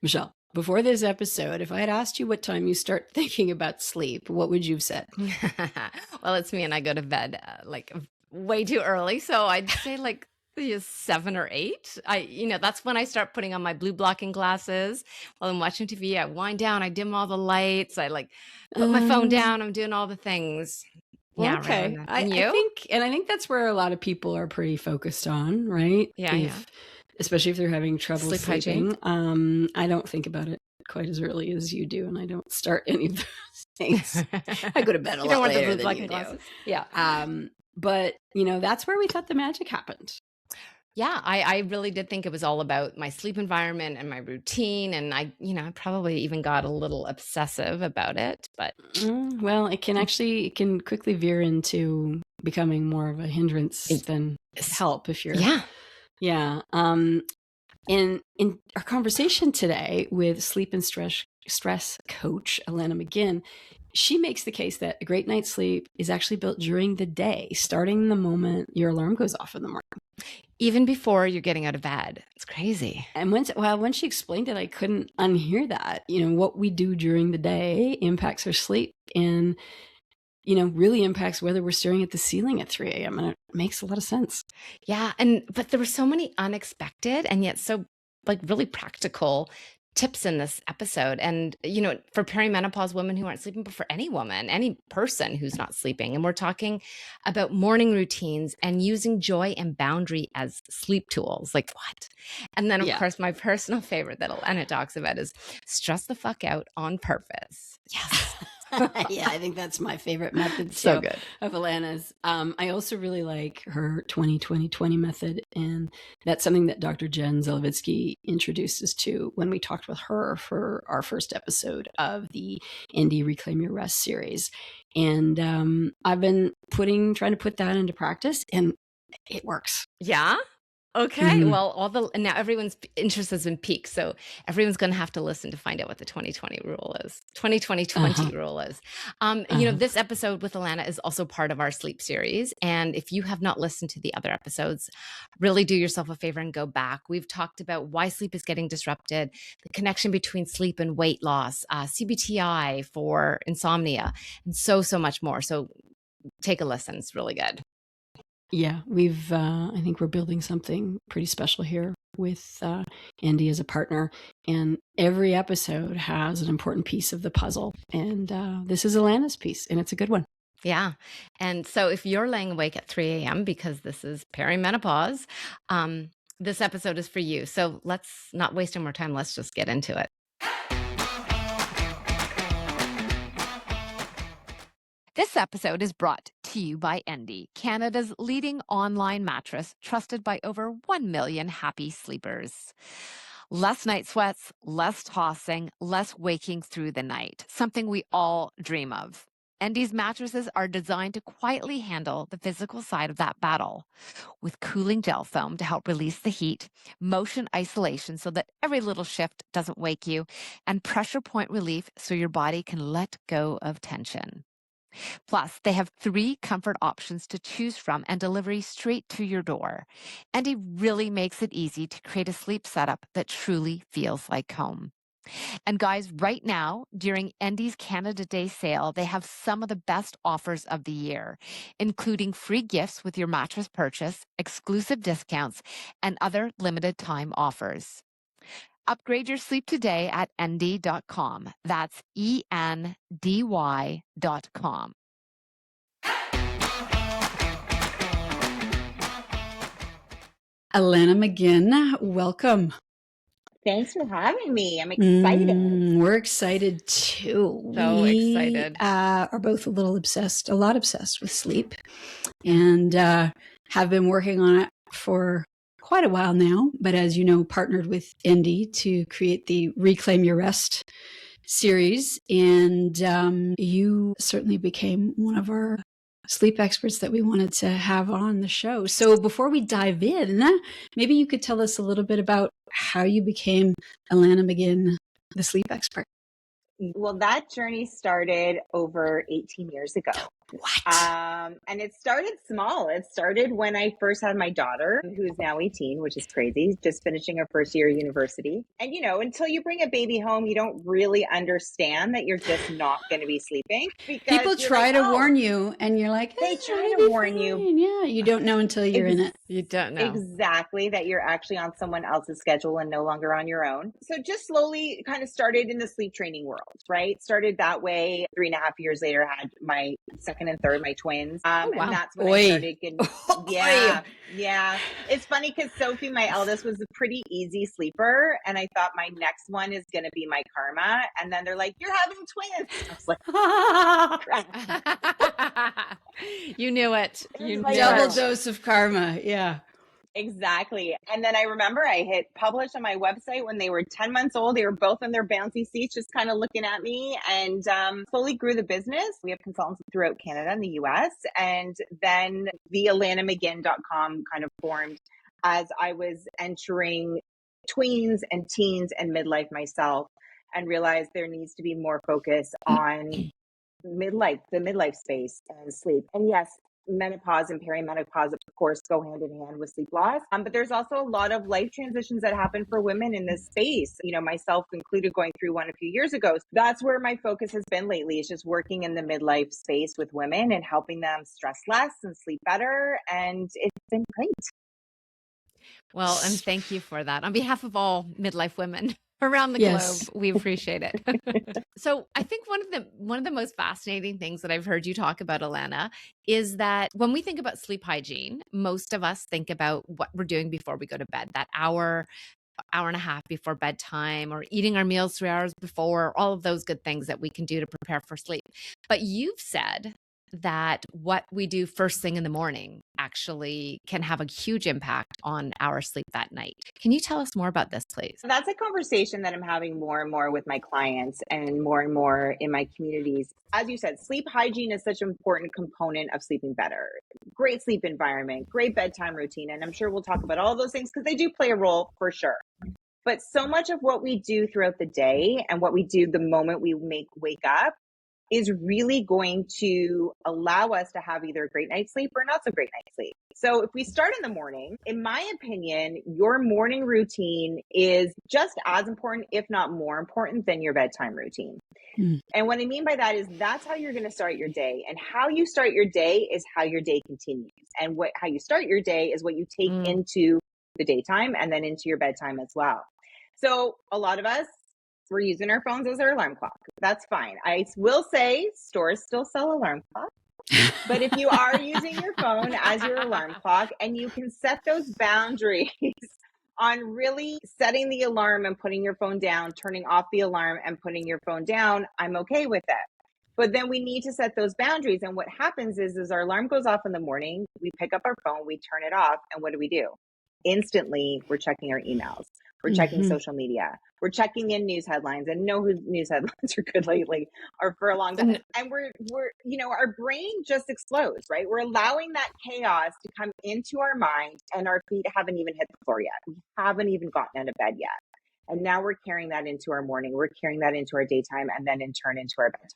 Michelle, before this episode, if I had asked you what time you start thinking about sleep, what would you have said? Well, it's me and I go to bed way too early. So I'd say like 7 or 8. That's when I start putting on my blue blocking glasses while I'm watching TV. I wind down, I dim all the lights, I like put my phone down, I'm doing all the things. Yeah, right around Okay. that. I, And I you? think, and I think that's where a lot of people are pretty focused on, right? Yeah. Especially if they're having trouble Sleep hygiene. sleeping. I don't think about it quite as early as you do, and I don't start any of those things. I go to bed a You lot don't want the later blue than blocking you do. glasses? Yeah. But that's where we thought the magic happened. Yeah, I really did think it was all about my sleep environment and my routine. And I probably even got a little obsessive about it, but Well, it can quickly veer into becoming more of a hindrance than help if you're. yeah. Yeah. In our conversation today with sleep and stress coach Alanna McGinn, she makes the case that a great night's sleep is actually built during the day, starting the moment your alarm goes off in the morning. Even before you're getting out of bed. It's crazy. And when she explained it, I couldn't unhear that. What we do during the day impacts our sleep and, really impacts whether we're staring at the ceiling at 3 a.m. And it makes a lot of sense. Yeah. But there were so many unexpected and yet so really practical tips in this episode. And, for perimenopause women who aren't sleeping, but for any woman, any person who's not sleeping. And we're talking about morning routines and using joy and boundary as sleep tools. Like what? And then, of course, my personal favorite that Alanna talks about is stress the fuck out on purpose. Yes. Yeah, I think that's my favorite method too, So good. of Alanna's. I also really like her 20-20-20 method, and that's something that Dr. Jen Zelevitsky introduced us to when we talked with her for our first episode of the ND Reclaim Your Rest series. And I've been trying to put that into practice, and it works. Yeah. Okay. Well, now everyone's interest has been peaked. So everyone's going to have to listen to find out what the 2020 rule is. 2020 rule is. This episode with Alanna is also part of our sleep series. And if you have not listened to the other episodes, really do yourself a favor and go back. We've talked about why sleep is getting disrupted, the connection between sleep and weight loss, CBTI for insomnia, and so much more. So take a listen. It's really good. Yeah, I think we're building something pretty special here with Andy as a partner. And every episode has an important piece of the puzzle. And this is Alanna's piece, and it's a good one. Yeah. And so if you're laying awake at 3 a.m. because this is perimenopause, this episode is for you. So let's not waste any more time. Let's just get into it. This episode is brought to you by Endy, Canada's leading online mattress, trusted by over 1 million happy sleepers. Less night sweats, less tossing, less waking through the night, something we all dream of. Endy's mattresses are designed to quietly handle the physical side of that battle, with cooling gel foam to help release the heat, motion isolation so that every little shift doesn't wake you, and pressure point relief so your body can let go of tension. Plus, they have 3 comfort options to choose from and delivery straight to your door. Endy really makes it easy to create a sleep setup that truly feels like home. And guys, right now, during Endy's Canada Day sale, they have some of the best offers of the year, including free gifts with your mattress purchase, exclusive discounts, and other limited time offers. Upgrade your sleep today at endy.com. That's ENDY.com. Alanna McGinn, welcome. Thanks for having me. I'm excited. We're excited too. So excited. Are both a lot obsessed with sleep, and have been working on it for quite a while now. But as you know, partnered with Endy to create the Reclaim Your Rest series, and you certainly became one of our sleep experts that we wanted to have on the show. So before we dive in, maybe you could tell us a little bit about how you became Alanna McGinn, the sleep expert. Well, that journey started over 18 years ago. What? And it started small. It started when I first had my daughter, who's now 18, which is crazy, just finishing her first year of university. And, until you bring a baby home, you don't really understand that you're just not going to be sleeping because People you're like, try to warn you and you're like, they try it'll to be warn you. fine. Yeah, you don't know until you're in it. You don't know. Exactly, that you're actually on someone else's schedule and no longer on your own. So just slowly kind of started in the sleep training world, right? Started that way. 3.5 years later, had my second and third, my twins. Oh, wow. And that's when I Oy. started getting, Oy. yeah. It's funny because Sophie, my eldest, was a pretty easy sleeper. And I thought my next one is going to be my karma. And then they're like, you're having twins. I was like, crap. You knew it. You knew Double it. dose of karma. Yeah. Exactly. And then I remember I hit publish on my website when they were 10 months old. They were both in their bouncy seats, just kind of looking at me, and slowly grew the business. We have consultants throughout Canada and the US. And then the AlannaMcGinn.com kind of formed as I was entering tweens and teens and midlife myself, and realized there needs to be more focus on the midlife space and sleep. And yes, menopause and perimenopause, of course, go hand in hand with sleep loss. But there's also a lot of life transitions that happen for women in this space, myself included, going through one a few years ago. So that's where my focus has been lately, is just working in the midlife space with women and helping them stress less and sleep better. And it's been great. Well, and thank you for that. On behalf of all midlife women around the Yes. globe, we appreciate it. So I think one of the most fascinating things that I've heard you talk about, Alanna, is that when we think about sleep hygiene, most of us think about what we're doing before we go to bed, that hour and a half before bedtime, or eating our meals 3 hours before, all of those good things that we can do to prepare for sleep. But you've said that what we do first thing in the morning actually can have a huge impact on our sleep that night. Can you tell us more about this, please? That's a conversation that I'm having more and more with my clients and more in my communities. As you said, sleep hygiene is such an important component of sleeping better. Great sleep environment, great bedtime routine. And I'm sure we'll talk about all those things because they do play a role for sure. But so much of what we do throughout the day and what we do the moment we wake up is really going to allow us to have either a great night's sleep or not so great night's sleep. So if we start in the morning, in my opinion, your morning routine is just as important, if not more important, than your bedtime routine. And what I mean by that is that's how you're going to start your day. And how you start your day is how your day continues. And how you start your day is what you take into the daytime and then into your bedtime as well. So a lot of us, we're using our phones as our alarm clock. That's fine. I will say stores still sell alarm clocks. But if you are using your phone as your alarm clock, and you can set those boundaries on really setting the alarm and putting your phone down, turning off the alarm and putting your phone down, I'm okay with it. But then we need to set those boundaries. And what happens is our alarm goes off in the morning, we pick up our phone, we turn it off, and what do? Instantly, we're checking our emails. We're checking social media. We're checking in news headlines, and no news headlines are good lately or for a long time. And we're our brain just explodes, right? We're allowing that chaos to come into our mind, and our feet haven't even hit the floor yet. We haven't even gotten out of bed yet. And now we're carrying that into our morning. We're carrying that into our daytime, and then in turn into our bedtime.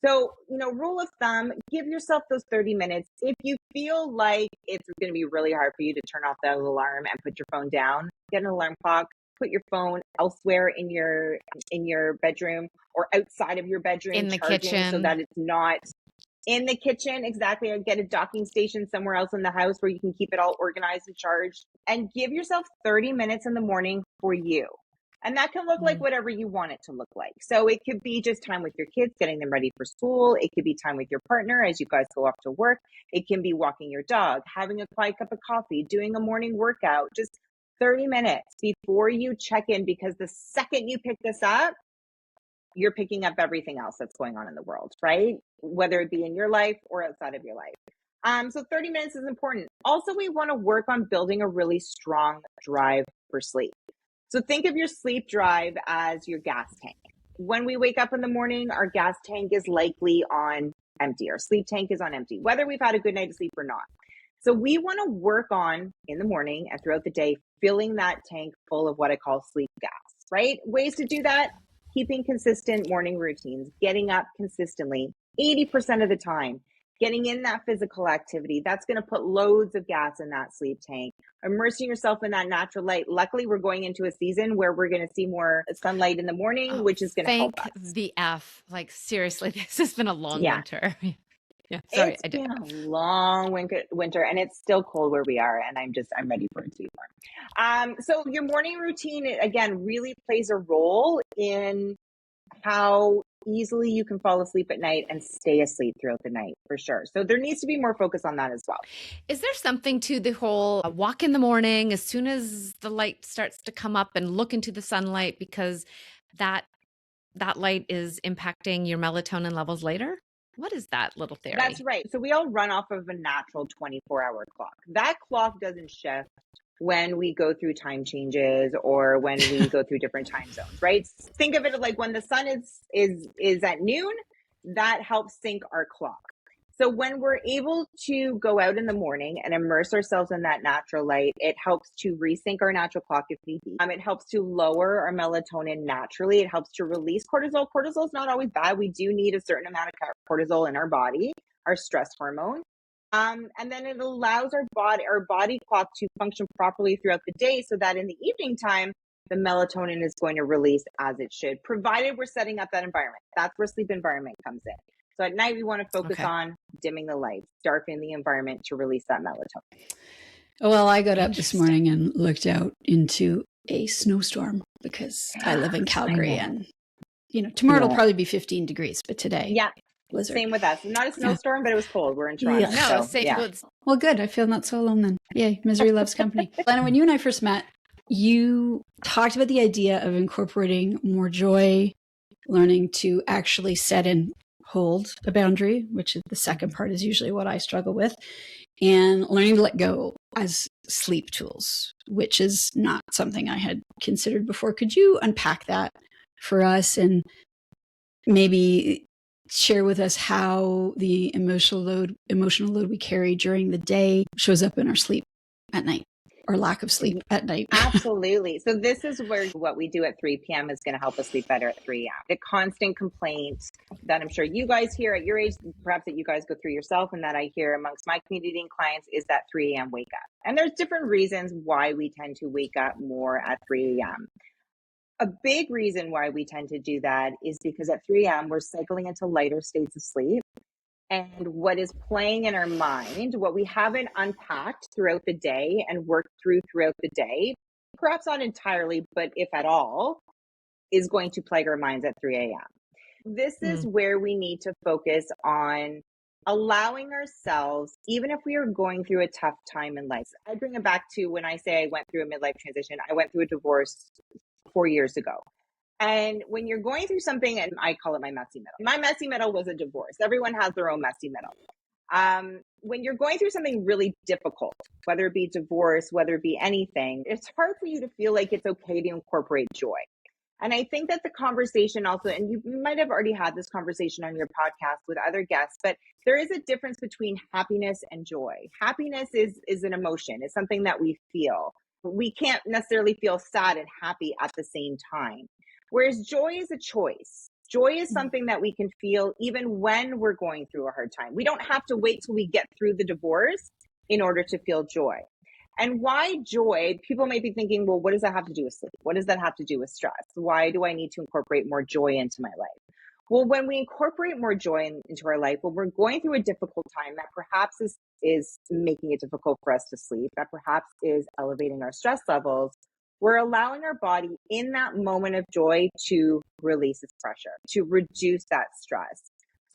So, rule of thumb, give yourself those 30 minutes. If you feel like it's going to be really hard for you to turn off that alarm and put your phone down, get an alarm clock, put your phone elsewhere in your bedroom or outside of your bedroom, in the kitchen, so that it's not in the kitchen. Exactly. Or get a docking station somewhere else in the house where you can keep it all organized and charged, and give yourself 30 minutes in the morning for you. And that can look like whatever you want it to look like. So it could be just time with your kids, getting them ready for school. It could be time with your partner as you guys go off to work. It can be walking your dog, having a quiet cup of coffee, doing a morning workout, just 30 minutes before you check in, because the second you pick this up, you're picking up everything else that's going on in the world, right? Whether it be in your life or outside of your life. So 30 minutes is important. Also, we want to work on building a really strong drive for sleep. So think of your sleep drive as your gas tank. When we wake up in the morning, our gas tank is likely on empty. Our sleep tank is on empty, whether we've had a good night of sleep or not. So we want to work on, in the morning and throughout the day, filling that tank full of what I call sleep gas, right? Ways to do that: keeping consistent morning routines, getting up consistently 80% of the time, getting in that physical activity, that's going to put loads of gas in that sleep tank. Immersing yourself in that natural light. Luckily, we're going into a season where we're going to see more sunlight in the morning, which is going to help us. Thank the F. Like, seriously, this has been a long winter. Yeah, sorry. It's been a long winter, and it's still cold where we are, and I'm ready for it to be warm. So your morning routine, again, really plays a role in how easily you can fall asleep at night and stay asleep throughout the night, for sure. So there needs to be more focus on that as well. Is there something to the whole walk in the morning as soon as the light starts to come up and look into the sunlight, because that light is impacting your melatonin levels later? What is that little theory? That's right. So we all run off of a natural 24-hour clock. That clock doesn't shift when we go through time changes or when we go through different time zones, right? Think of it like when the sun is at noon, that helps sync our clock. So when we're able to go out in the morning and immerse ourselves in that natural light, it helps to resync our natural clock if need be. It helps to lower our melatonin naturally. It helps to release cortisol. Cortisol is not always bad. We do need a certain amount of cortisol in our body, our stress hormone. And then it allows our body clock to function properly throughout the day so that in the evening time, the melatonin is going to release as it should, provided we're setting up that environment. That's where sleep environment comes in. So at night, we want to focus on dimming the lights, darkening the environment to release that melatonin. Well, I got up this morning and looked out into a snowstorm because I live in Calgary, and tomorrow it'll probably be 15 degrees, but today, blizzard. Same with us. Not a snowstorm, but it was cold. We're in Toronto. No, so, same. Well, good. I feel not so alone then. Yay, misery loves company. Alanna, when you and I first met, you talked about the idea of incorporating more joy, learning to actually set and hold a boundary, which is the second part is usually what I struggle with, and learning to let go as sleep tools, which is not something I had considered before. Could you unpack that for us and maybe share with us how the emotional load we carry during the day shows up in our sleep at night, or lack of sleep at night? Absolutely. So this is where what we do at 3 p.m. is going to help us sleep better at 3 a.m. The constant complaint that I'm sure you guys hear at your age, perhaps that you guys go through yourself, and that I hear amongst my community and clients, is that 3 a.m. wake up. And there's different reasons why we tend to wake up more at 3 a.m. A big reason why we tend to do that is because at 3 a.m. we're cycling into lighter states of sleep. And what is playing in our mind, what we haven't unpacked throughout the day and worked through throughout the day, perhaps not entirely, but if at all, is going to plague our minds at 3 a.m. This is where we need to focus on allowing ourselves, even if we are going through a tough time in life. I bring it back to when I say I went through a midlife transition. I went through a divorce 4 years ago. And when you're going through something, and I call it my messy middle. My messy middle was a divorce. Everyone has their own messy middle. When you're going through something really difficult, whether it be divorce, whether it be anything, it's hard for you to feel like it's okay to incorporate joy. And I think that the conversation also, and you might have already had this conversation on your podcast with other guests, but there is a difference between happiness and joy. Happiness is an emotion. It's something that we feel. We can't necessarily feel sad and happy at the same time. Whereas joy is a choice. Joy is something that we can feel even when we're going through a hard time. We don't have to wait till we get through the divorce in order to feel joy. And why joy? People may be thinking, well, what does that have to do with sleep? What does that have to do with stress? Why do I need to incorporate more joy into my life? Well, when we incorporate more joy into our life, when we're going through a difficult time that perhaps is making it difficult for us to sleep, that perhaps is elevating our stress levels, we're allowing our body in that moment of joy to release its pressure, to reduce that stress,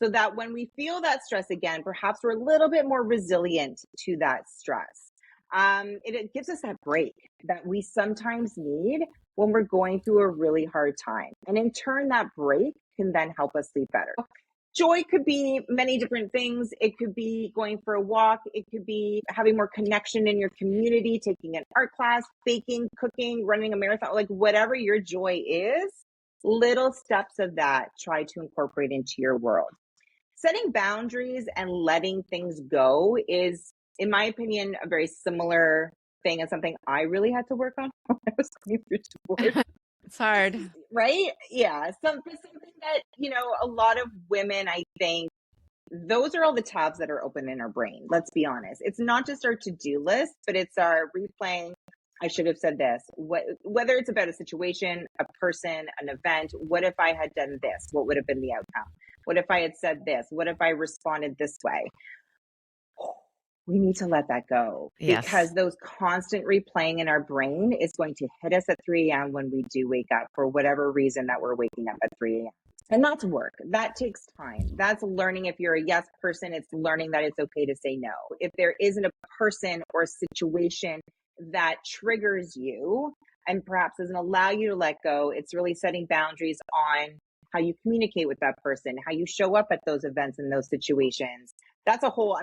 so that when we feel that stress again, perhaps we're a little bit more resilient to that stress. It gives us that break that we sometimes need when we're going through a really hard time. And in turn, that break can then help us sleep better. Joy could be many different things. It could be going for a walk. It could be having more connection in your community, taking an art class, baking, cooking, running a marathon, like whatever your joy is, little steps of that, try to incorporate into your world. Setting boundaries and letting things go is, in my opinion, a very similar thing and something I really had to work on when I was going through divorce. It's hard. Right? Yeah. Something that, a lot of women, I think, those are all the tabs that are open in our brain. Let's be honest. It's not just our to-do list, but it's our replaying. I should have said this. Whether it's about a situation, a person, an event, what if I had done this? What would have been the outcome? What if I had said this? What if I responded this way? We need to let that go, because those constant replaying in our brain is going to hit us at 3 a.m. when we do wake up for whatever reason that we're waking up at 3 a.m. And that's work. That takes time. That's learning. If you're a yes person, it's learning that it's okay to say no. If there isn't a person or a situation that triggers you and perhaps doesn't allow you to let go, it's really setting boundaries on how you communicate with that person, how you show up at those events and those situations. That's a whole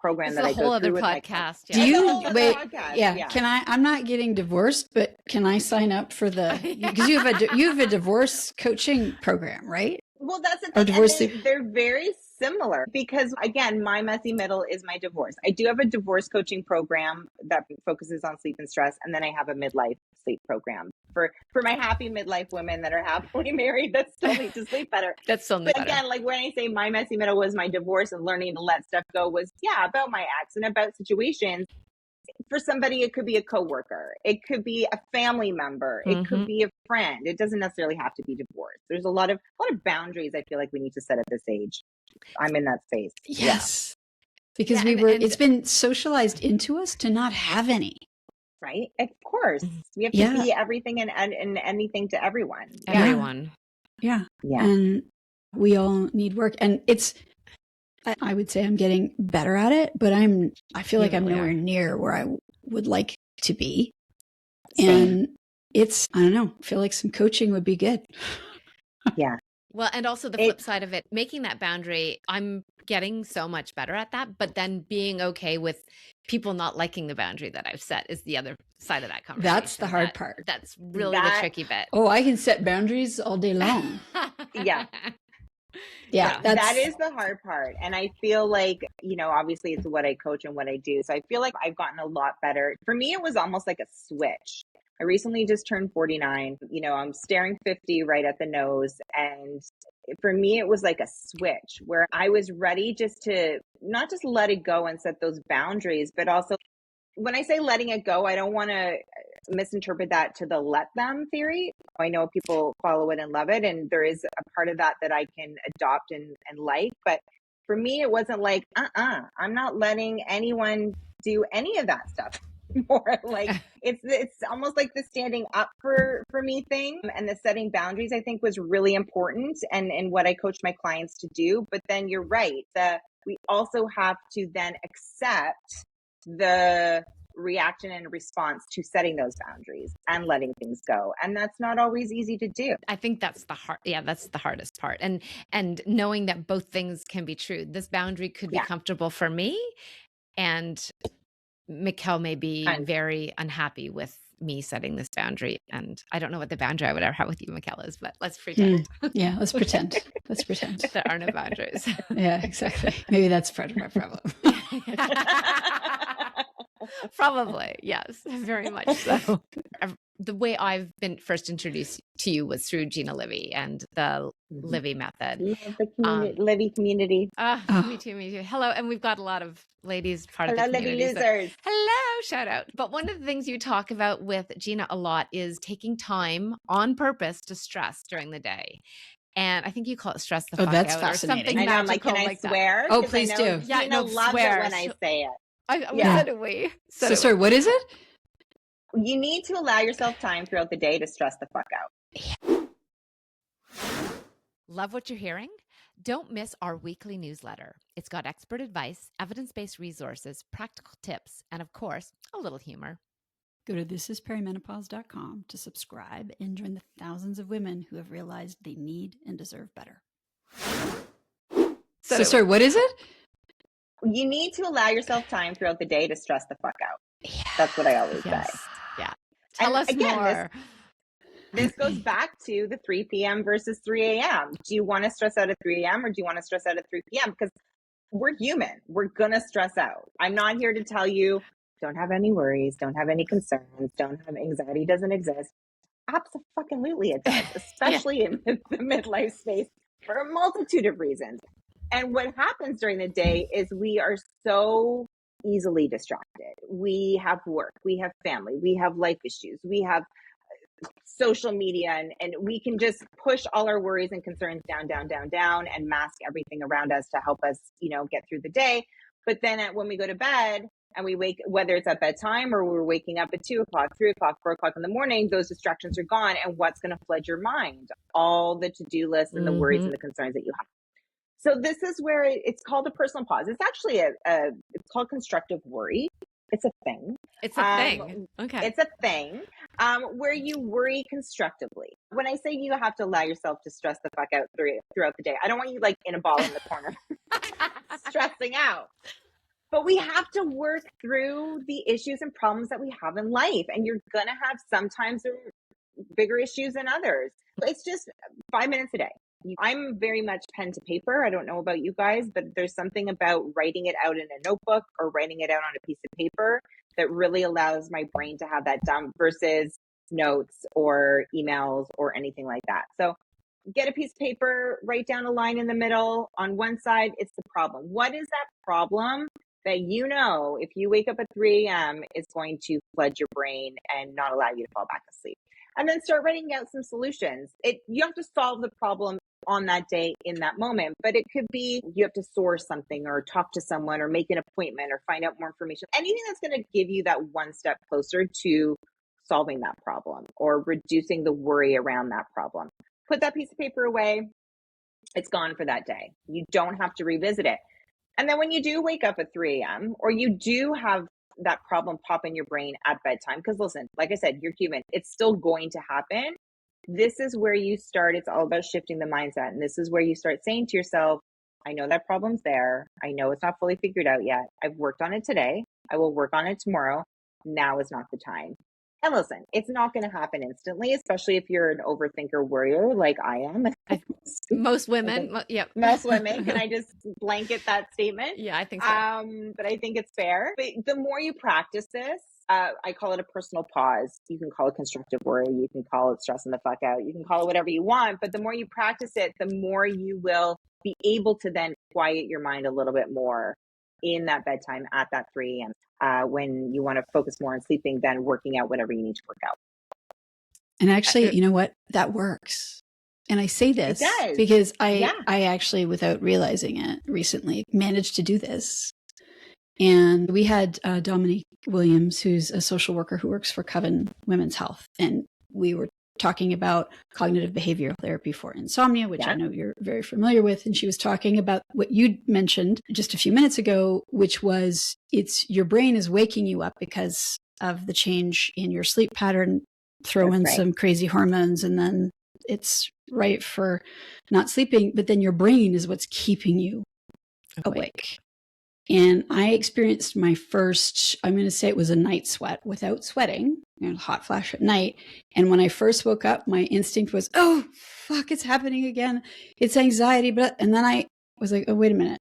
program that I go through with my podcast. Do you wait? Yeah. Can I'm not getting divorced, but can I sign up for because you have a divorce coaching program, right? Well, that's the thing. They're very similar, because again, my messy middle is my divorce. I do have a divorce coaching program that focuses on sleep and stress. And then I have a midlife sleep program for my happy midlife women that are happily married that still need to sleep better. That's still better. Again, like when I say my messy middle was my divorce and learning to let stuff go was about my ex and about situations. For somebody, it could be a coworker. It could be a family member. It could be a friend. It doesn't necessarily have to be divorce. There's a lot of boundaries I feel like we need to set at this age. I'm in that space. Yes. Because it's been socialized into us to not have any. Right? Of course. We have to be everything and anything to everyone. Everyone. Yeah. And we all need work. And I would say I'm getting better at it, but I feel like I'm nowhere near where I would like to be. And I don't know, I feel like some coaching would be good. Yeah. Well, and also the flip side of it, making that boundary, I'm getting so much better at that, but then being okay with people not liking the boundary that I've set is the other side of that conversation. That's the hard part. That's really the tricky bit. Oh, I can set boundaries all day long. Yeah, that is the hard part. And I feel like, obviously it's what I coach and what I do. So I feel like I've gotten a lot better. For me, it was almost like a switch. I recently just turned 49. I'm staring 50 right at the nose. And for me, it was like a switch where I was ready just to not just let it go and set those boundaries, but also when I say letting it go, I don't want to misinterpret that to the let them theory. I know people follow it and love it. And there is a part of that I can adopt and like. But for me, it wasn't like, I'm not letting anyone do any of that stuff. More like it's almost like the standing up for me thing, and the setting boundaries I think was really important and what I coach my clients to do. But then you're right, we also have to then accept the reaction and response to setting those boundaries and letting things go, and that's not always easy to do. I think that's that's the hardest part, and knowing that both things can be true. This boundary could be comfortable for me, and Mikkel may be very unhappy with me setting this boundary. And I don't know what the boundary I would ever have with you, Mikkel, is, but let's pretend. Yeah, let's pretend. Let's pretend. There are no boundaries. Yeah, exactly. Maybe that's part of my problem. Probably, yes, very much so. The way I've been first introduced to you was through Gina Livy and the Livy method. Love the Livy community. Me too. Hello, and we've got a lot of ladies part of the community. Livy losers. Hello, shout out. But one of the things you talk about with Gina a lot is taking time on purpose to stress during the day. And I think you call it stress the fuck out. That's fascinating. I know, I'm like, can I swear? Oh, please do. Yeah, Gina loves it when I say it. So sorry, what is it? You need to allow yourself time throughout the day to stress the fuck out. Love what you're hearing? Don't miss our weekly newsletter. It's got expert advice, evidence-based resources, practical tips, and of course, a little humor. Go to thisisperimenopause.com to subscribe and join the thousands of women who have realized they need and deserve better. So sorry, what is it? You need to allow yourself time throughout the day to stress the fuck out. Yeah. That's what I always say. Yeah. Tell us more. This goes back to the 3 p.m. versus 3 a.m. Do you want to stress out at 3 a.m. or do you want to stress out at 3 p.m.? Because we're human. We're going to stress out. I'm not here to tell you, don't have any worries, don't have any concerns, don't have anxiety, doesn't exist. Absolutely it does, especially in the midlife space for a multitude of reasons. And what happens during the day is we are so easily distracted. We have work, we have family, we have life issues, we have social media, and we can just push all our worries and concerns down and mask everything around us to help us, get through the day. But then when we go to bed and we wake, whether it's at bedtime or we're waking up at 2 o'clock, 3 o'clock, 4 o'clock in the morning, those distractions are gone. And what's going to flood your mind? All the to-do lists and the worries and the concerns that you have. So this is where it's called a personal pause. It's actually it's called constructive worry. It's a thing. It's a thing. Okay. It's a thing where you worry constructively. When I say you have to allow yourself to stress the fuck out throughout the day, I don't want you like in a ball in the corner stressing out. But we have to work through the issues and problems that we have in life. And you're going to have sometimes bigger issues than others. It's just 5 minutes a day. I'm very much pen to paper. I don't know about you guys, but there's something about writing it out in a notebook or writing it out on a piece of paper that really allows my brain to have that dump versus notes or emails or anything like that. So get a piece of paper, write down a line in the middle. On one side, it's the problem. What is that problem that if you wake up at 3 a.m., it's going to flood your brain and not allow you to fall back asleep? And then start writing out some solutions. You have to solve the problem on that day in that moment, but it could be you have to source something or talk to someone or make an appointment or find out more information. Anything that's going to give you that one step closer to solving that problem or reducing the worry around that problem. Put that piece of paper away. It's gone for that day. You don't have to revisit it. And then when you do wake up at 3 a.m. or you do have that problem pop in your brain at bedtime, because listen, like I said, you're human. It's still going to happen. This is where you start. It's all about shifting the mindset. And this is where you start saying to yourself, I know that problem's there. I know it's not fully figured out yet. I've worked on it today. I will work on it tomorrow. Now is not the time. And listen, it's not going to happen instantly, especially if you're an overthinker worrier like I am. Most women. Yeah. Most women. Can I just blanket that statement? Yeah, I think so. But I think it's fair. But the more you practice this, I call it a personal pause. You can call it constructive worry. You can call it stressing the fuck out. You can call it whatever you want. But the more you practice it, the more you will be able to then quiet your mind a little bit more in that bedtime at that 3 a.m. When you want to focus more on sleeping than working out whatever you need to work out. And actually, you know what? That works. And I say this because I actually, without realizing it recently, managed to do this. And we had Dominique Williams, who's a social worker who works for Coven Women's Health. And we were talking about cognitive behavioral therapy for insomnia, which I know you're very familiar with. And she was talking about what you mentioned just a few minutes ago, which was your brain is waking you up because of the change in your sleep pattern, throw in some crazy hormones, and then it's right for not sleeping. But then your brain is what's keeping you awake. And I experienced my first, I'm going to say it was a night sweat without sweating, hot flash at night. And when I first woke up, my instinct was, oh, fuck, it's happening again. It's anxiety. And then I was like, oh, wait a minute.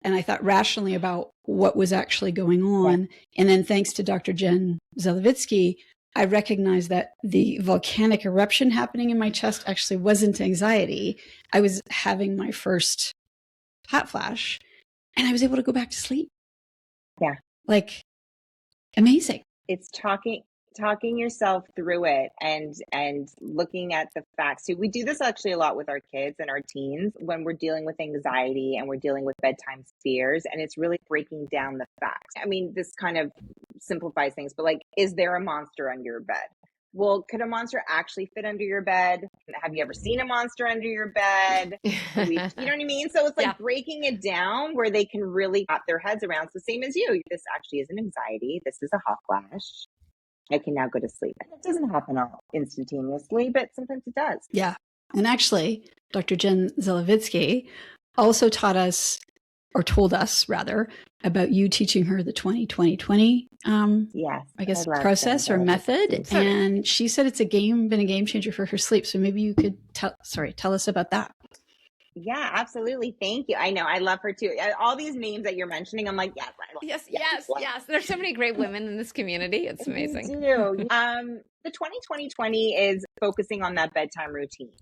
And I thought rationally about what was actually going on. And then thanks to Dr. Jen Zelevitsky, I recognized that the volcanic eruption happening in my chest actually wasn't anxiety. I was having my first hot flash. And I was able to go back to sleep. Yeah. Like, amazing. It's talking yourself through it and looking at the facts. So we do this actually a lot with our kids and our teens when we're dealing with anxiety and we're dealing with bedtime fears. And it's really breaking down the facts. I mean, this kind of simplifies things, but like, is there a monster under your bed? Well, could a monster actually fit under your bed? Have you ever seen a monster under your bed? You know what I mean? So it's like breaking it down where they can really wrap their heads around. So same as you, this actually is an anxiety. This is a hot flash. I can now go to sleep. And it doesn't happen all instantaneously, but sometimes it does. Yeah. And actually, Dr. Jen Zelevitsky also told us rather, about you teaching her the 20-20-20, I guess, process or method. And she said it's been a game changer for her sleep. So maybe you could tell us about that. Yeah, absolutely. Thank you. I know. I love her too. All these names that you're mentioning, I'm like, yes. There's so many great women in this community. It's amazing. The 20-20-20 is focusing on that bedtime routine.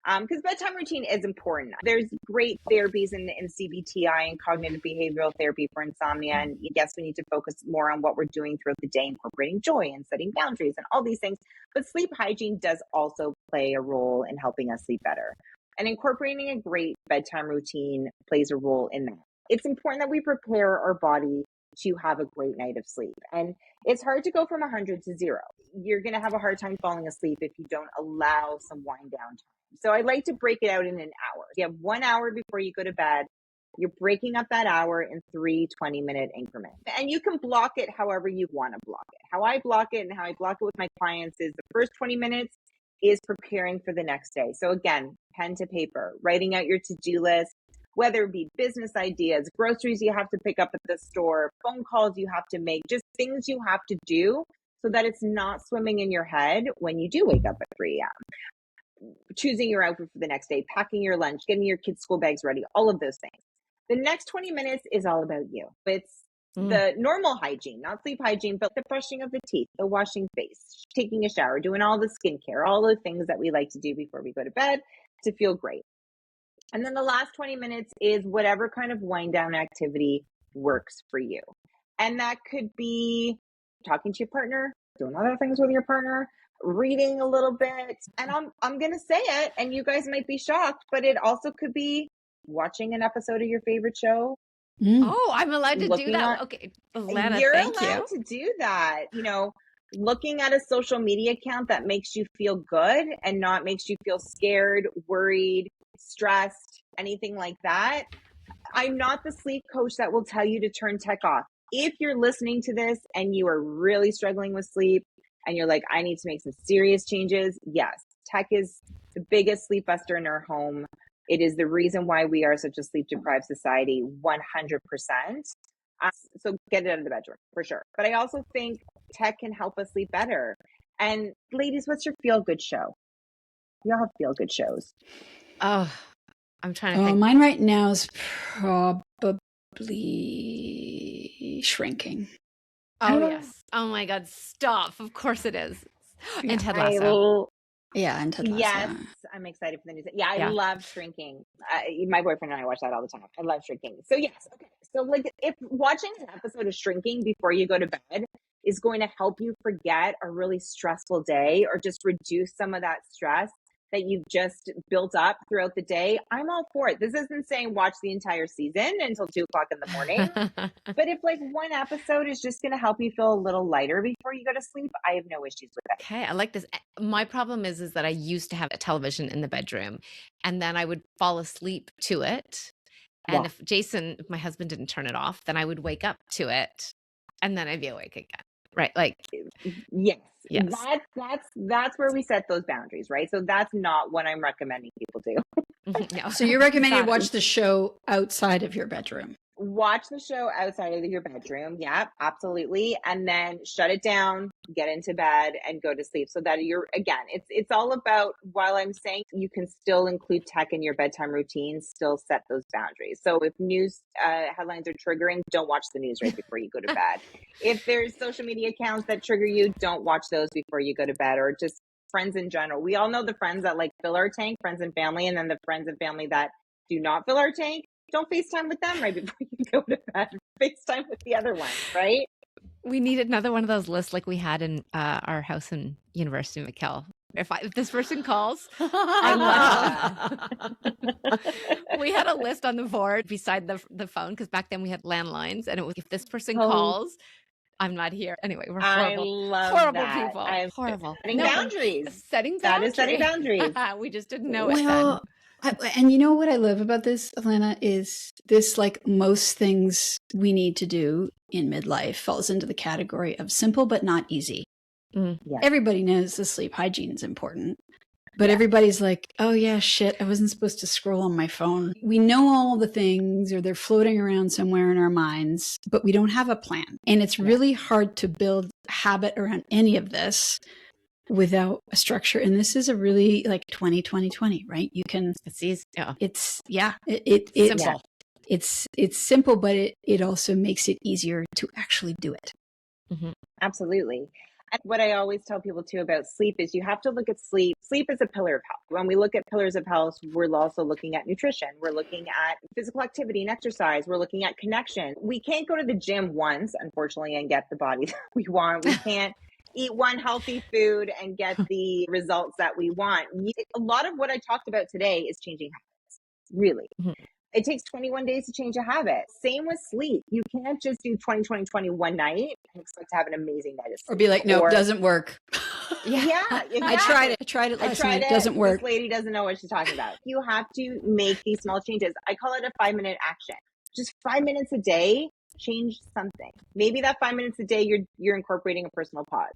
Because bedtime routine is important. There's great therapies in CBTI and cognitive behavioral therapy for insomnia. And yes, we need to focus more on what we're doing throughout the day, incorporating joy and setting boundaries and all these things. But sleep hygiene does also play a role in helping us sleep better. And incorporating a great bedtime routine plays a role in that. It's important that we prepare our body to have a great night of sleep. And it's hard to go from 100 to 0. You're going to have a hard time falling asleep if you don't allow some wind down time. So I like to break it out in an hour. You have 1 hour before you go to bed. You're breaking up that hour in 3 20-minute increments. And you can block it however you want to block it. How I block it and how I block it with my clients is the first 20 minutes is preparing for the next day. So again, pen to paper, writing out your to-do list, whether it be business ideas, groceries you have to pick up at the store, phone calls you have to make, just things you have to do so that it's not swimming in your head when you do wake up at 3 a.m. Choosing your outfit for the next day, packing your lunch, getting your kids' school bags ready, all of those things. The next 20 minutes is all about you. It's the normal hygiene, not sleep hygiene, but the brushing of the teeth, the washing face, taking a shower, doing all the skincare, all the things that we like to do before we go to bed to feel great. And then the last 20 minutes is whatever kind of wind down activity works for you. And that could be talking to your partner, doing other things with your partner, reading a little bit. And I'm going to say it, and you guys might be shocked, but it also could be watching an episode of your favorite show. Oh, I'm allowed to do that. Okay, Alanna, you're thank allowed to do that. You know, looking at a social media account that makes you feel good and not makes you feel scared, worried, stressed, anything like that. I'm not the sleep coach that will tell you to turn tech off. If you're listening to this and you are really struggling with sleep and you're like, I need to make some serious changes, yes, tech is the biggest sleep buster in our home. It is the reason why we are such a sleep deprived society, 100%. So get it out of the bedroom for sure. But I also think tech can help us sleep better. And ladies, what's your feel good show? We all have feel good shows. Oh, I'm trying to think. Mine right now is probably Shrinking. Oh, yes. Oh my God, stop. Of course it is. Yeah. And Ted Lasso. Yeah, and Ted Lasso. Yes, I'm excited for the news. Yeah, I love Shrinking. My boyfriend and I watch that all the time. I love Shrinking. So yes, okay. So like if watching an episode of Shrinking before you go to bed is going to help you forget a really stressful day or just reduce some of that stress that you've just built up throughout the day, I'm all for it. This isn't saying watch the entire season until 2 o'clock in the morning. But if like one episode is just going to help you feel a little lighter before you go to sleep, I have no issues with that. Okay, I like this. My problem is that I used to have a television in the bedroom and then I would fall asleep to it. And if my husband didn't turn it off, then I would wake up to it and then I'd be awake again. Right. Like, yes. That's where we set those boundaries, right? So that's not what I'm recommending people do. No. So you're recommending watch the show outside of your bedroom. Watch the show outside of your bedroom. Yeah, absolutely. And then shut it down, get into bed and go to sleep so that it's all about, while I'm saying you can still include tech in your bedtime routine, still set those boundaries. So if news headlines are triggering, don't watch the news right before you go to bed. If there's social media accounts that trigger you, don't watch those before you go to bed, or just friends in general. We all know the friends that like fill our tank, friends and family, and then the friends and family that do not fill our tank. Don't FaceTime with them right before you go to bed. FaceTime with the other ones, right? We need another one of those lists like we had in our house in University of McKell. If this person calls, I love we had a list on the board beside the phone because back then we had landlines, and it was if this person calls, I'm not here. Anyway, we're horrible, horrible people. Horrible. Setting boundaries. Setting boundaries. That is setting boundaries. We just didn't know it then. And you know what I love about this, Alanna, is this, like most things we need to do in midlife, falls into the category of simple but not easy. Yeah. Everybody knows the sleep hygiene is important, but everybody's like, oh yeah, shit, I wasn't supposed to scroll on my phone. We know all the things, or they're floating around somewhere in our minds, but we don't have a plan. And it's really hard to build habit around any of this without a structure. And this is a really like 20, right? You can, it's easy. Yeah. It's simple. It's simple, but it also makes it easier to actually do it. Mm-hmm. Absolutely. And what I always tell people too about sleep is you have to look at sleep. Sleep is a pillar of health. When we look at pillars of health, we're also looking at nutrition. We're looking at physical activity and exercise. We're looking at connection. We can't go to the gym once, unfortunately, and get the body that we want. We can't eat one healthy food and get the results that we want. A lot of what I talked about today is changing habits, really. Mm-hmm. It takes 21 days to change a habit. Same with sleep. You can't just do 20 one night and expect to have an amazing night of sleep. Or be like, no, it doesn't work. Yeah, exactly. I tried it last night. It doesn't work. This lady doesn't know what she's talking about. You have to make these small changes. I call it a 5-minute action. Just 5 minutes a day, change something. Maybe that 5 minutes a day, you're incorporating a personal pause.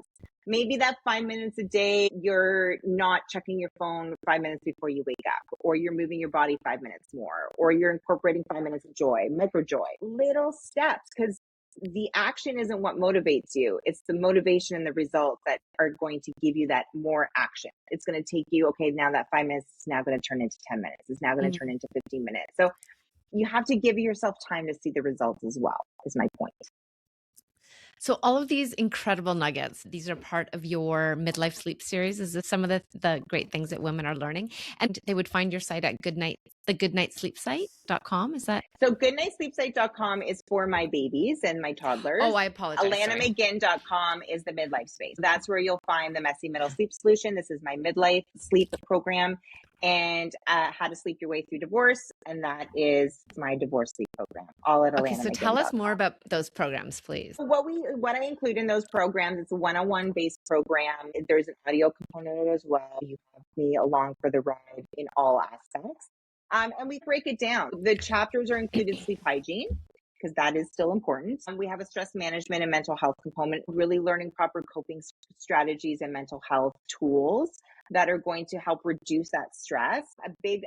Maybe that 5 minutes a day, you're not checking your phone 5 minutes before you wake up, or you're moving your body 5 minutes more, or you're incorporating 5 minutes of joy, micro joy, little steps, because the action isn't what motivates you. It's the motivation and the results that are going to give you that more action. It's going to take you, okay, now that 5 minutes is now going to turn into 10 minutes. It's now going to turn into 15 minutes. So you have to give yourself time to see the results as well, is my point. So all of these incredible nuggets, these are part of your midlife sleep series. Is this some of the great things that women are learning? And they would find your site at thegoodnightsleepsite.com. Is that? So goodnightsleepsite.com is for my babies and my toddlers. Oh, I apologize. AlannaMcGinn.com is the midlife space. That's where you'll find the Messy Middle Sleep Solution. This is my midlife sleep program. And how to sleep your way through divorce. And that is my divorce sleep program, all at Okay, so tell us more about those programs, please. What I include in those programs, it's a one-on-one based program. There's an audio component as well. You have me along for the ride in all aspects. And we break it down. The chapters are included sleep hygiene, because that is still important. We have a stress management and mental health component, really learning proper coping strategies and mental health tools that are going to help reduce that stress.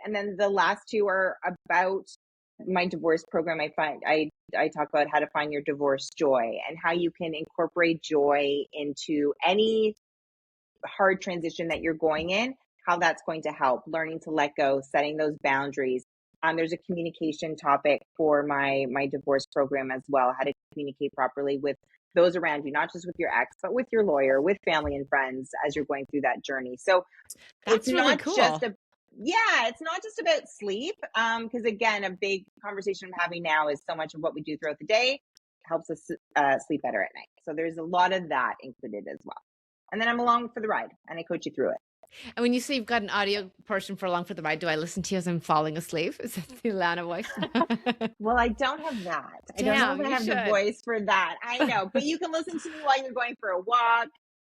And then the last two are about my divorce program. I talk about how to find your divorce joy and how you can incorporate joy into any hard transition that you're going in, how that's going to help, learning to let go, setting those boundaries. There's a communication topic for my divorce program as well, how to communicate properly with those around you, not just with your ex, but with your lawyer, with family and friends as you're going through that journey. So that's really not cool. It's not just about sleep. Because again, a big conversation I'm having now is so much of what we do throughout the day helps us sleep better at night. So there's a lot of that included as well. And then I'm along for the ride and I coach you through it. And when you say you've got an audio portion for Along for the Ride, do I listen to you as I'm falling asleep? Is that the Alanna voice? Well, I don't have that. Damn, I don't know if I have the voice for that. I know, but you can listen to me while you're going for a walk,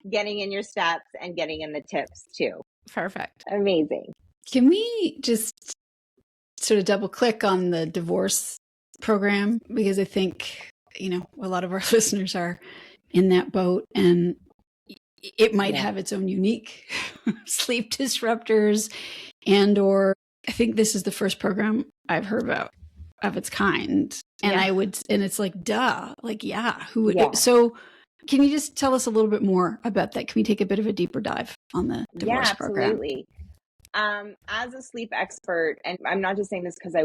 getting in your steps and getting in the tips too. Perfect. Amazing. Can we just sort of double click on the divorce program? Because I think, a lot of our listeners are in that boat, and it might have its own unique sleep disruptors, or I think this is the first program I've heard about of its kind. And it's like, duh, like, who would? Yeah. So can you just tell us a little bit more about that? Can we take a bit of a deeper dive on the divorce program? Absolutely. As a sleep expert, and I'm not just saying this because I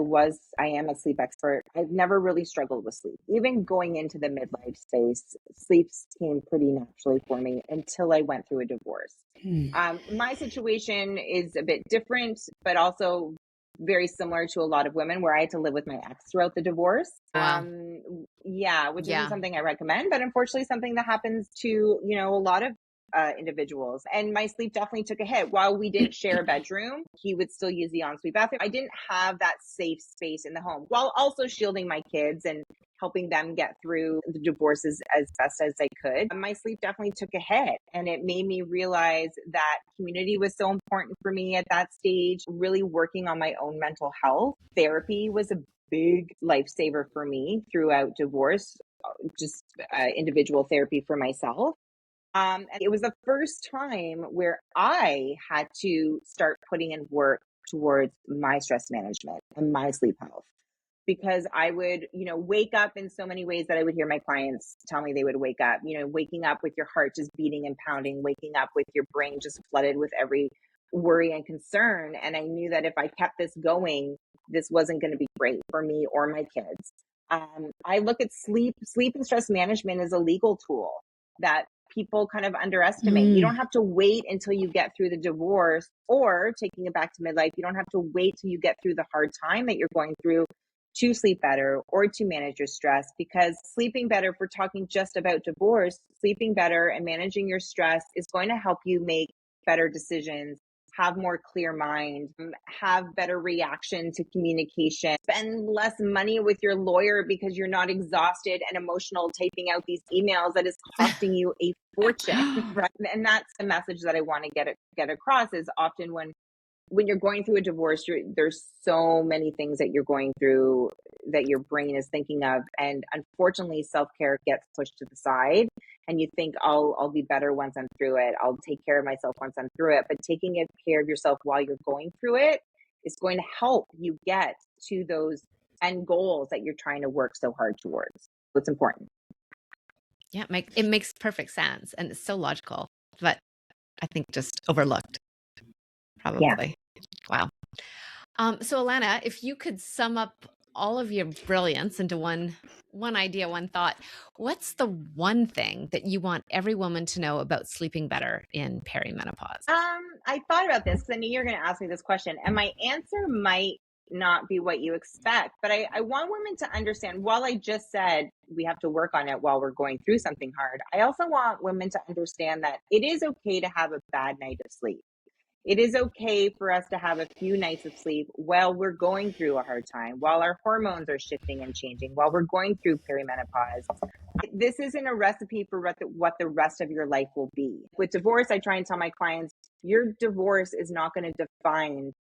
am a sleep expert, I've never really struggled with sleep. Even going into the midlife space, sleep came pretty naturally for me until I went through a divorce. My situation is a bit different, but also very similar to a lot of women, where I had to live with my ex throughout the divorce. Wow. Which isn't something I recommend, but unfortunately something that happens to, a lot of individuals. And my sleep definitely took a hit. While we didn't share a bedroom, he would still use the ensuite bathroom. I didn't have that safe space in the home, while also shielding my kids and helping them get through the divorces as best as I could. My sleep definitely took a hit, and it made me realize that community was so important for me at that stage. Really working on my own mental health. Therapy was a big lifesaver for me throughout divorce, just individual therapy for myself. And it was the first time where I had to start putting in work towards my stress management and my sleep health, because I would, wake up in so many ways that I would hear my clients tell me they would wake up, waking up with your heart just beating and pounding, waking up with your brain just flooded with every worry and concern. And I knew that if I kept this going, this wasn't going to be great for me or my kids. I look at sleep and stress management as a legal tool that people kind of underestimate. You don't have to wait until you get through the divorce, or taking it back to midlife, you don't have to wait till you get through the hard time that you're going through to sleep better or to manage your stress. Because sleeping better, if we're talking just about divorce, sleeping better and managing your stress is going to help you make better decisions, have more clear mind, have better reaction to communication, spend less money with your lawyer because you're not exhausted and emotional typing out these emails that is costing you a fortune, right? And that's the message that I want to get across, is often when you're going through a divorce, there's so many things that you're going through that your brain is thinking of. And unfortunately, self-care gets pushed to the side, and you think, I'll be better once I'm through it. I'll take care of myself once I'm through it. But taking care of yourself while you're going through it is going to help you get to those end goals that you're trying to work so hard towards. It's important. Yeah, it makes perfect sense. And it's so logical, but I think just overlooked, probably. Yeah. Wow. So Alanna, if you could sum up all of your brilliance into one idea, one thought, what's the one thing that you want every woman to know about sleeping better in perimenopause? I thought about this because I knew you were going to ask me this question, and my answer might not be what you expect, but I want women to understand, while I just said we have to work on it while we're going through something hard, I also want women to understand that it is okay to have a bad night of sleep. It is okay for us to have a few nights of sleep while we're going through a hard time, while our hormones are shifting and changing, while we're going through perimenopause. This isn't a recipe for what the rest of your life will be. With divorce, I try and tell my clients, your divorce is not going to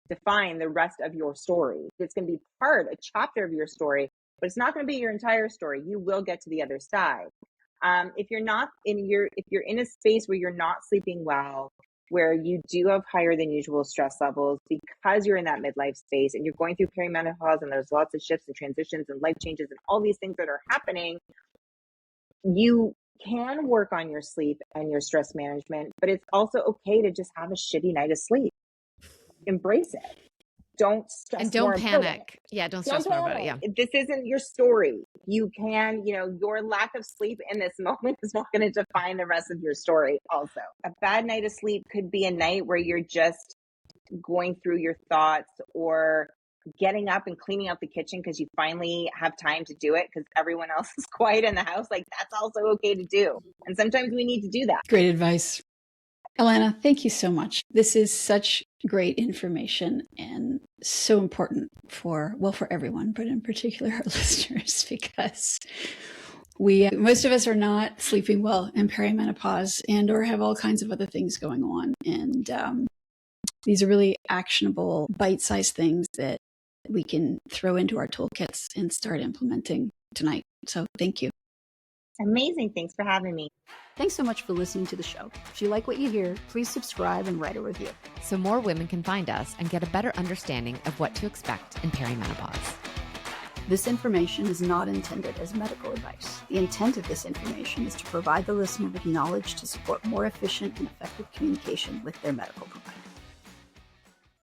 define the rest of your story. It's going to be a chapter of your story, but it's not going to be your entire story. You will get to the other side. If you're in a space where you're not sleeping well, where you do have higher than usual stress levels because you're in that midlife space and you're going through perimenopause and there's lots of shifts and transitions and life changes and all these things that are happening, you can work on your sleep and your stress management, but it's also okay to just have a shitty night of sleep. Embrace it. Don't stress. And don't panic. Yeah, don't stress more about it. Yeah. This isn't your story. You can, your lack of sleep in this moment is not going to define the rest of your story also. A bad night of sleep could be a night where you're just going through your thoughts, or getting up and cleaning up the kitchen because you finally have time to do it because everyone else is quiet in the house. Like, that's also okay to do. And sometimes we need to do that. Great advice. Alanna, thank you so much. This is such great information and so important for everyone, but in particular our listeners, because most of us are not sleeping well in perimenopause and or have all kinds of other things going on. And these are really actionable, bite-sized things that we can throw into our toolkits and start implementing tonight. So thank you. Amazing. Thanks for having me. Thanks so much for listening to the show. If you like what you hear, please subscribe and write a review, so more women can find us and get a better understanding of what to expect in perimenopause. This information is not intended as medical advice. The intent of this information is to provide the listener with knowledge to support more efficient and effective communication with their medical provider.